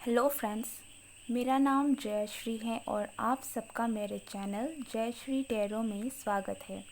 Hello friends, मेरा नाम जयश्री है और आप सबका मेरे चैनल जयश्री टैरो में स्वागत है।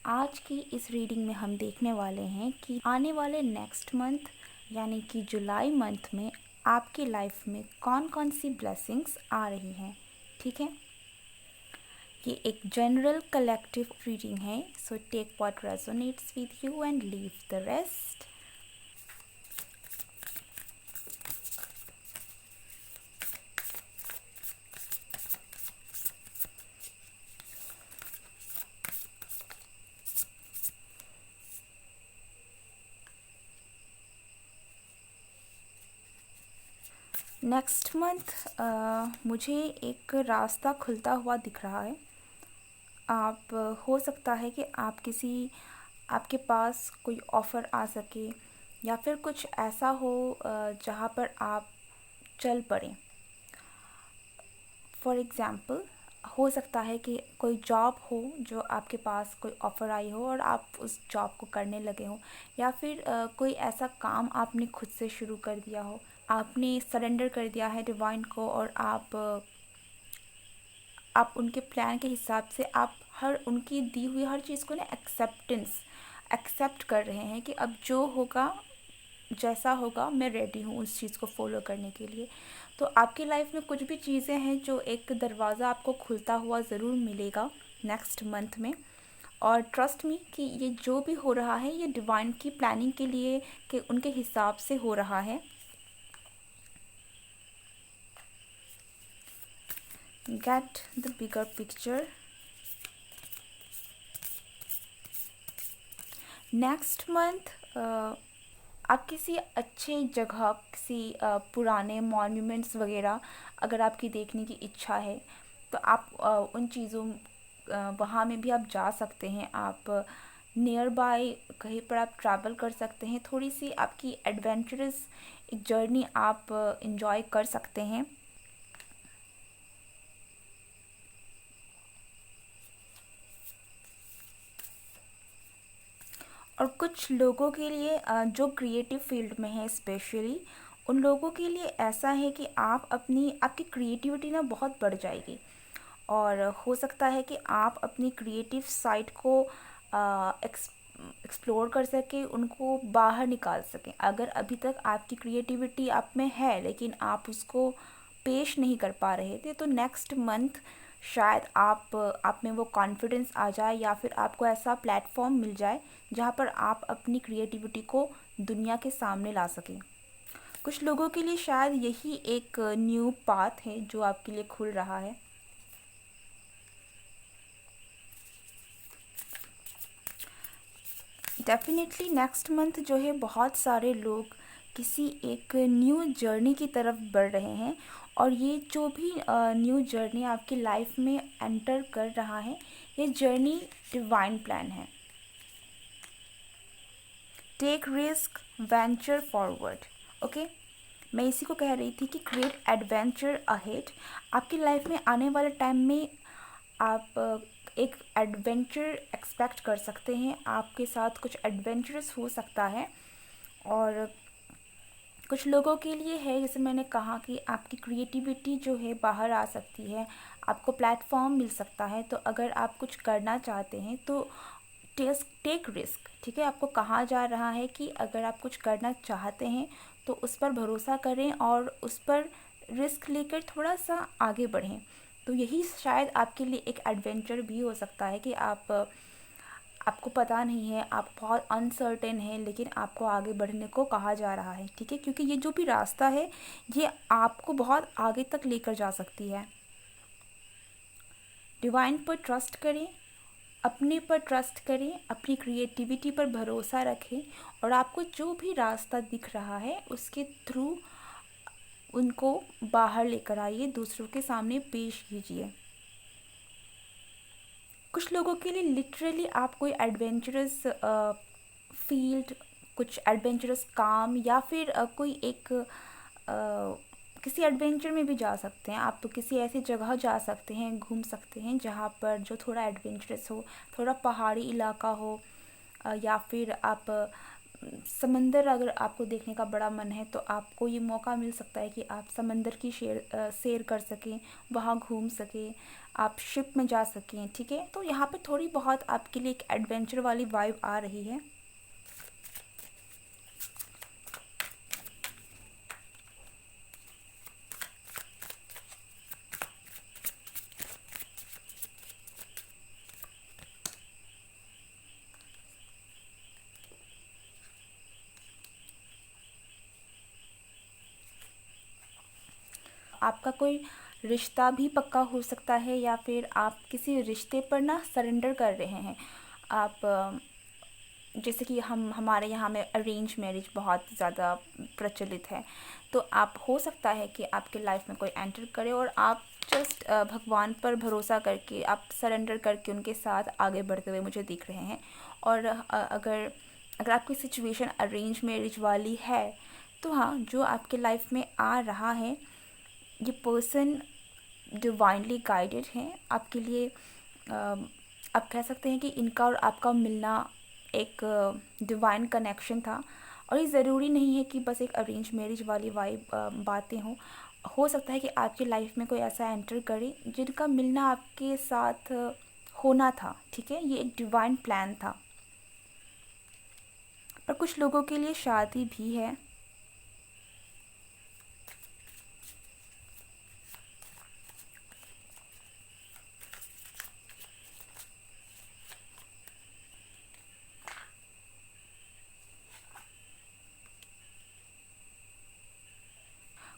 आज की इस रीडिंग में हम देखने वाले हैं कि आने वाले नेक्स्ट मंथ यानी कि जुलाई मंथ में आपकी लाइफ में कौन कौन सी ब्लेसिंग्स आ रही हैं। ठीक है, ये एक जनरल कलेक्टिव रीडिंग है, so take what resonates with you and leave the rest. Next month मुझे एक रास्ता खुलता हुआ दिख रहा है। आप हो सकता है कि आपके पास कोई ऑफ़र आ सके या फिर कुछ ऐसा हो जहाँ पर आप चल पड़ें। फॉर एग्ज़ाम्पल, हो सकता है कि कोई जॉब हो जो आपके पास कोई ऑफ़र आई हो और आप उस जॉब को करने लगे हो, या फिर कोई ऐसा काम आपने खुद से शुरू कर दिया हो, आपने सरेंडर कर दिया है डिवाइन को और आप उनके प्लान के हिसाब से आप हर उनकी दी हुई हर चीज़ को ना एक्सेप्ट कर रहे हैं कि अब जो होगा, जैसा होगा, मैं रेडी हूँ उस चीज़ को फॉलो करने के लिए। तो आपकी लाइफ में कुछ भी चीज़ें हैं जो एक दरवाज़ा आपको खुलता हुआ ज़रूर मिलेगा नेक्स्ट मंथ में। और ट्रस्ट मी कि ये जो भी हो रहा है ये डिवाइन की प्लानिंग के लिए, कि उनके हिसाब से हो रहा है। Get the bigger picture. Next month आप किसी अच्छी जगह, किसी पुराने मॉन्यूमेंट्स वगैरह अगर आपकी देखने की इच्छा है तो आप उन चीज़ों वहाँ में भी आप जा सकते हैं। आप नियर बाय कहीं पर आप ट्रैवल कर सकते हैं। थोड़ी सी आपकी एडवेंचरस एक जर्नी आप इंजॉय कर सकते हैं। और कुछ लोगों के लिए जो क्रिएटिव फील्ड में है स्पेशली, उन लोगों के लिए ऐसा है कि आपकी क्रिएटिविटी ना बहुत बढ़ जाएगी। और हो सकता है कि आप अपनी क्रिएटिव साइड को एक्सप्लोर कर सकें, उनको बाहर निकाल सकें। अगर अभी तक आपकी क्रिएटिविटी आप में है लेकिन आप उसको पेश नहीं कर पा रहे थे, तो नेक्स्ट मंथ शायद आप में वो कॉन्फिडेंस आ जाए या फिर आपको ऐसा प्लेटफॉर्म मिल जाए जहाँ पर आप अपनी क्रिएटिविटी को दुनिया के सामने ला सकें। कुछ लोगों के लिए शायद यही एक न्यू पाथ है जो आपके लिए खुल रहा है। डेफिनेटली नेक्स्ट मंथ जो है बहुत सारे लोग किसी एक न्यू जर्नी की तरफ बढ़ रहे हैं। और ये जो भी न्यू जर्नी आपकी लाइफ में एंटर कर रहा है, ये जर्नी डिवाइन प्लान है। Take risk, venture forward. Okay, मैं इसी को कह रही थी कि क्रिएट एडवेंचर अहेड। आपकी लाइफ में आने वाले टाइम में आप एक एडवेंचर एक्सपेक्ट कर सकते हैं। आपके साथ कुछ एडवेंचरस हो सकता है। और कुछ लोगों के लिए है, जैसे मैंने कहा, कि आपकी क्रिएटिविटी जो है बाहर आ सकती है, आपको प्लेटफॉर्म मिल सकता है। तो अगर आप कुछ करना चाहते हैं तो टेक रिस्क। ठीक है, आपको कहा जा रहा है कि अगर आप कुछ करना चाहते हैं तो उस पर भरोसा करें और उस पर रिस्क लेकर थोड़ा सा आगे बढ़ें। तो यही शायद आपके लिए एक एडवेंचर भी हो सकता है कि आपको पता नहीं है, आप बहुत अनसर्टेन हैं, लेकिन आपको आगे बढ़ने को कहा जा रहा है। ठीक है, क्योंकि ये जो भी रास्ता है ये आपको बहुत आगे तक लेकर जा सकती है। डिवाइन पर ट्रस्ट करें, अपने पर ट्रस्ट करें, अपनी क्रिएटिविटी पर भरोसा रखें और आपको जो भी रास्ता दिख रहा है उसके थ्रू उनको बाहर लेकर आइए, दूसरों के सामने पेश कीजिए। कुछ लोगों के लिए लिटरली आप कोई एडवेंचरस फील्ड, कुछ एडवेंचरस काम या फिर कोई एक किसी एडवेंचर में भी जा सकते हैं। आप किसी ऐसी जगह जा सकते हैं, घूम सकते हैं जहाँ पर जो थोड़ा एडवेंचरस हो, थोड़ा पहाड़ी इलाका हो, या फिर आप समंदर अगर आपको देखने का बड़ा मन है तो आपको ये मौका मिल सकता है कि आप समंदर की सैर कर सकें, वहाँ घूम सकें, आप शिप में जा सकें, ठीक है। तो यहाँ पे थोड़ी बहुत आपके लिए एक एडवेंचर वाली वाइब आ रही है। आपका कोई रिश्ता भी पक्का हो सकता है, या फिर आप किसी रिश्ते पर ना सरेंडर कर रहे हैं। आप जैसे कि हम हमारे यहाँ में अरेंज मैरिज बहुत ज़्यादा प्रचलित है। तो आप हो सकता है कि आपके लाइफ में कोई एंटर करे और आप जस्ट भगवान पर भरोसा करके आप सरेंडर करके उनके साथ आगे बढ़ते हुए मुझे दिख रहे हैं। और अगर अगर आपकी सिचुएशन अरेंज मैरिज वाली है तो हाँ, जो आपके लाइफ में आ रहा है ये पर्सन डिवाइनली गाइडेड हैं आपके लिए। आप कह सकते हैं कि इनका और आपका मिलना एक डिवाइन कनेक्शन था। और ये ज़रूरी नहीं है कि बस एक अरेंज मैरिज वाली वाइब बातें हों। हो सकता है कि आपकी लाइफ में कोई ऐसा एंटर करे जिनका मिलना आपके साथ होना था, ठीक है। ये एक डिवाइन प्लान था। पर कुछ लोगों के लिए शादी भी है।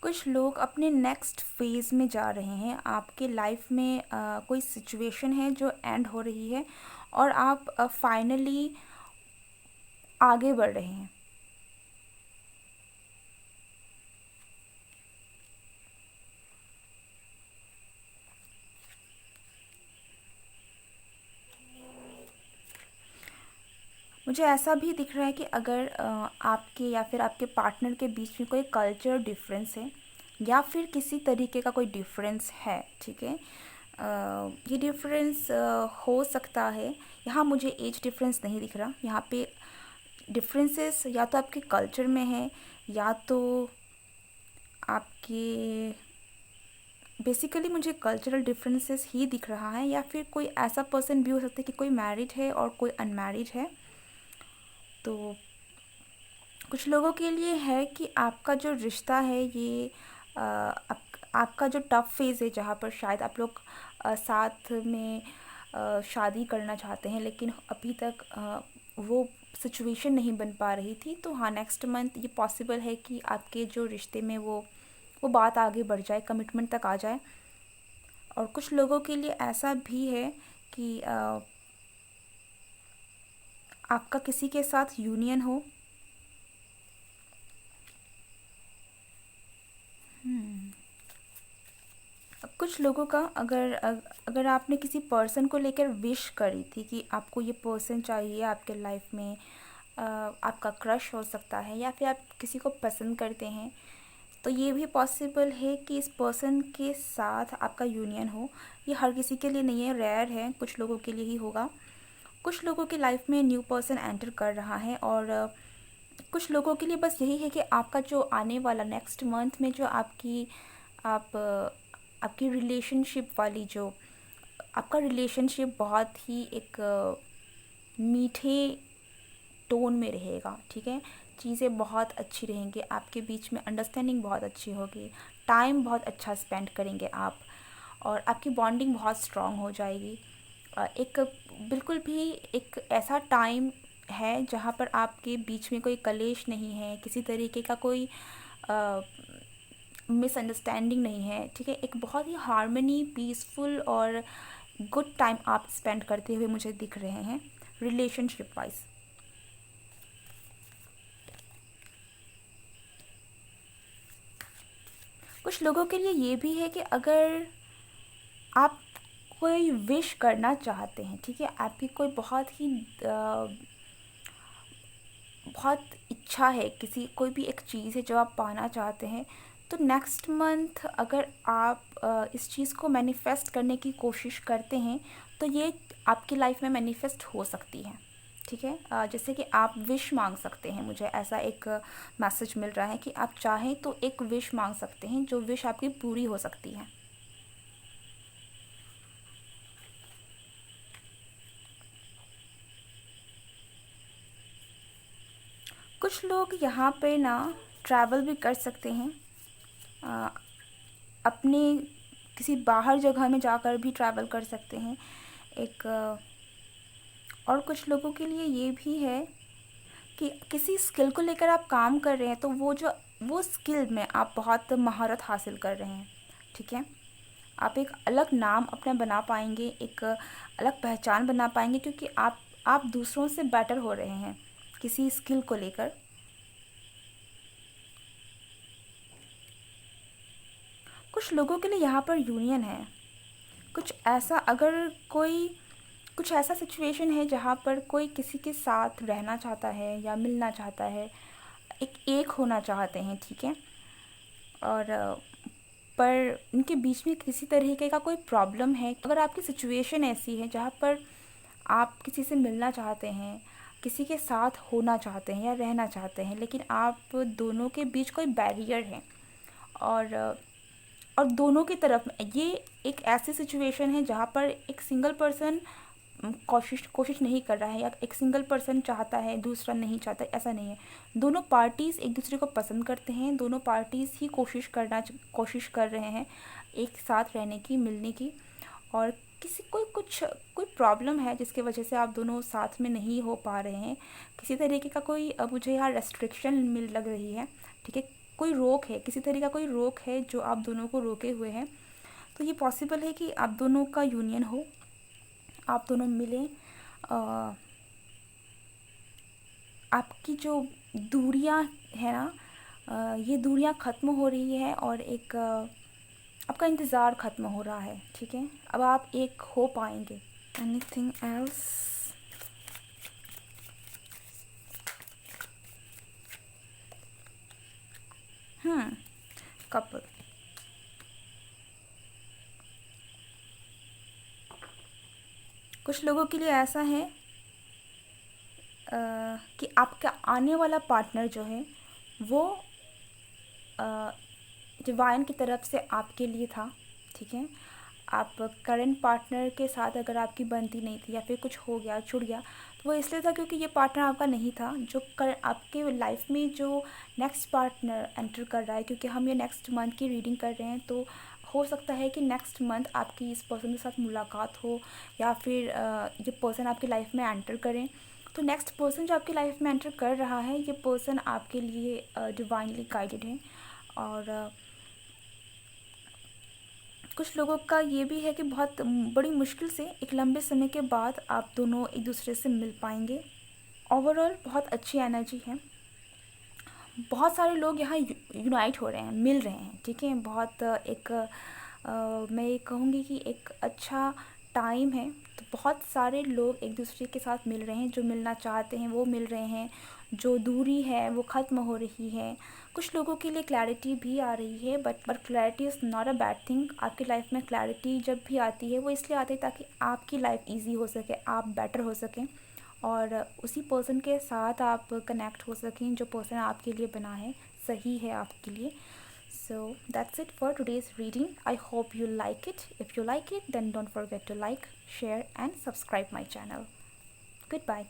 कुछ लोग अपने नेक्स्ट फेज़ में जा रहे हैं। आपके लाइफ में कोई सिचुएशन है जो एंड हो रही है और आप फाइनली आगे बढ़ रहे हैं। मुझे ऐसा भी दिख रहा है कि अगर आपके या फिर आपके पार्टनर के बीच में कोई कल्चर डिफरेंस है या फिर किसी तरीके का कोई डिफरेंस है, ठीक है। ये डिफरेंस हो सकता है। यहाँ मुझे एज डिफरेंस नहीं दिख रहा। यहाँ पे डिफरेंसेस या तो आपके कल्चर में है, या तो आपके बेसिकली मुझे कल्चरल डिफरेंसेस ही दिख रहा है। या फिर कोई ऐसा पर्सन भी हो सकता है कि कोई मैरिड है और कोई अनमैरिड है। तो कुछ लोगों के लिए है कि आपका जो रिश्ता है ये आपका जो टफ फेज़ है, जहाँ पर शायद आप लोग साथ में शादी करना चाहते हैं, लेकिन अभी तक वो सिचुएशन नहीं बन पा रही थी। तो हाँ, नेक्स्ट मंथ ये पॉसिबल है कि आपके जो रिश्ते में वो बात आगे बढ़ जाए, कमिटमेंट तक आ जाए। और कुछ लोगों के लिए ऐसा भी है कि आपका किसी के साथ यूनियन हो। कुछ लोगों का अगर आपने किसी पर्सन को लेकर विश करी थी कि आपको ये पर्सन चाहिए आपके लाइफ में, आपका क्रश हो सकता है या फिर आप किसी को पसंद करते हैं, तो ये भी पॉसिबल है कि इस पर्सन के साथ आपका यूनियन हो। ये हर किसी के लिए नहीं है, रेयर है, कुछ लोगों के लिए ही होगा। कुछ लोगों की लाइफ में न्यू पर्सन एंटर कर रहा है। और कुछ लोगों के लिए बस यही है कि आपका जो आने वाला नेक्स्ट मंथ में जो आप आपकी रिलेशनशिप वाली जो आपका रिलेशनशिप बहुत ही एक मीठे टोन में रहेगा, ठीक है। चीज़ें बहुत अच्छी रहेंगी, आपके बीच में अंडरस्टैंडिंग बहुत अच्छी होगी, टाइम बहुत अच्छा स्पेंड करेंगे आप, और आपकी बॉन्डिंग बहुत स्ट्रॉन्ग हो जाएगी। एक बिल्कुल भी एक ऐसा टाइम है जहाँ पर आपके बीच में कोई कलेश नहीं है, किसी तरीके का कोई मिसअंडरस्टैंडिंग नहीं है, ठीक है। एक बहुत ही हार्मनी, पीसफुल और गुड टाइम आप स्पेंड करते हुए मुझे दिख रहे हैं रिलेशनशिप वाइज। कुछ लोगों के लिए ये भी है कि अगर आप कोई विश करना चाहते हैं, ठीक है, आपकी कोई बहुत इच्छा है, किसी कोई भी एक चीज़ है जो आप पाना चाहते हैं, तो नेक्स्ट मंथ अगर आप इस चीज़ को मैनिफेस्ट करने की कोशिश करते हैं तो ये आपकी लाइफ में मैनिफेस्ट हो सकती है, ठीक है। जैसे कि आप विश मांग सकते हैं, मुझे ऐसा एक मैसेज मिल रहा है कि आप चाहें तो एक विश मांग सकते हैं, जो विश आपकी पूरी हो सकती है। कुछ लोग यहाँ पे ना ट्रैवल भी कर सकते हैं, अ, अपने किसी बाहर जगह में जाकर भी ट्रैवल कर सकते हैं। एक और कुछ लोगों के लिए ये भी है कि किसी स्किल को लेकर आप काम कर रहे हैं, तो वो स्किल में आप बहुत महारत हासिल कर रहे हैं, ठीक है। आप एक अलग नाम अपना बना पाएंगे, एक अलग पहचान बना पाएंगे, क्योंकि आप दूसरों से बेटर हो रहे हैं किसी स्किल को लेकर। कुछ लोगों के लिए यहाँ पर यूनियन है। कुछ ऐसा अगर कोई कुछ ऐसा सिचुएशन है जहाँ पर कोई किसी के साथ रहना चाहता है या मिलना चाहता है, एक होना चाहते हैं, ठीक है। और पर उनके बीच में किसी तरीके का कोई प्रॉब्लम है। अगर आपकी सिचुएशन ऐसी है जहाँ पर आप किसी से मिलना चाहते हैं, किसी के साथ होना चाहते हैं या रहना चाहते हैं, लेकिन आप दोनों के बीच कोई बैरियर है, और दोनों की तरफ ये एक ऐसी सिचुएशन है जहाँ पर एक सिंगल पर्सन कोशिश नहीं कर रहा है, या एक सिंगल पर्सन चाहता है दूसरा नहीं चाहता, ऐसा नहीं है। दोनों पार्टीज़ एक दूसरे को पसंद करते हैं, दोनों पार्टीज़ ही कोशिश कर रहे हैं एक साथ रहने की, मिलने की। और किसी कोई प्रॉब्लम है जिसकी वजह से आप दोनों साथ में नहीं हो पा रहे हैं, किसी तरीके का कोई मुझे यहाँ रेस्ट्रिक्शन मिल लग रही है, ठीक है। कोई रोक है, किसी तरीके का कोई रोक है जो आप दोनों को रोके हुए हैं। तो ये पॉसिबल है कि आप दोनों का यूनियन हो, आप दोनों मिलें। अ, आपकी जो दूरियां है ना, ये दूरियां ख़त्म हो रही है, और एक आपका इंतज़ार ख़त्म हो रहा है, ठीक है। अब आप एक हो पाएंगे। Anything else? कपल। कुछ लोगों के लिए ऐसा है कि आपका आने वाला पार्टनर जो है वो डिवाइन की तरफ से आपके लिए था, ठीक है। आप करंट पार्टनर के साथ अगर आपकी बनती नहीं थी या फिर कुछ हो गया, छूट गया, तो वो इसलिए था क्योंकि ये पार्टनर आपका नहीं था। जो कर आपके लाइफ में जो नेक्स्ट पार्टनर एंटर कर रहा है, क्योंकि हम ये नेक्स्ट मंथ की रीडिंग कर रहे हैं, तो हो सकता है कि नेक्स्ट मंथ आपकी इस पर्सन के साथ मुलाकात हो, या फिर ये पर्सन आपकी लाइफ में एंटर करें। तो नेक्स्ट पर्सन जो आपकी लाइफ में एंटर कर रहा है, ये पर्सन आपके लिए डिवाइनली गाइडेड है। और कुछ लोगों का ये भी है कि बहुत बड़ी मुश्किल से एक लंबे समय के बाद आप दोनों एक दूसरे से मिल पाएंगे। ओवरऑल बहुत अच्छी एनर्जी है। बहुत सारे लोग यहाँ यूनाइट हो रहे हैं, मिल रहे हैं, ठीक है। बहुत मैं ये कहूँगी कि एक अच्छा टाइम है। तो बहुत सारे लोग एक दूसरे के साथ मिल रहे हैं, जो मिलना चाहते हैं वो मिल रहे हैं, जो दूरी है वो ख़त्म हो रही है। कुछ लोगों के लिए क्लैरिटी भी आ रही है, but clarity is not a bad thing. आपकी लाइफ में क्लैरिटी जब भी आती है वो इसलिए आती है ताकि आपकी लाइफ ईजी हो सके, आप बेटर हो सकें, और उसी पर्सन के साथ आप कनेक्ट हो सकें जो पर्सन आपके लिए बना है, सही है आपके लिए। So that's it for today's reading. I hope you like it. If you like it, then don't forget to like, share and subscribe my channel. Goodbye.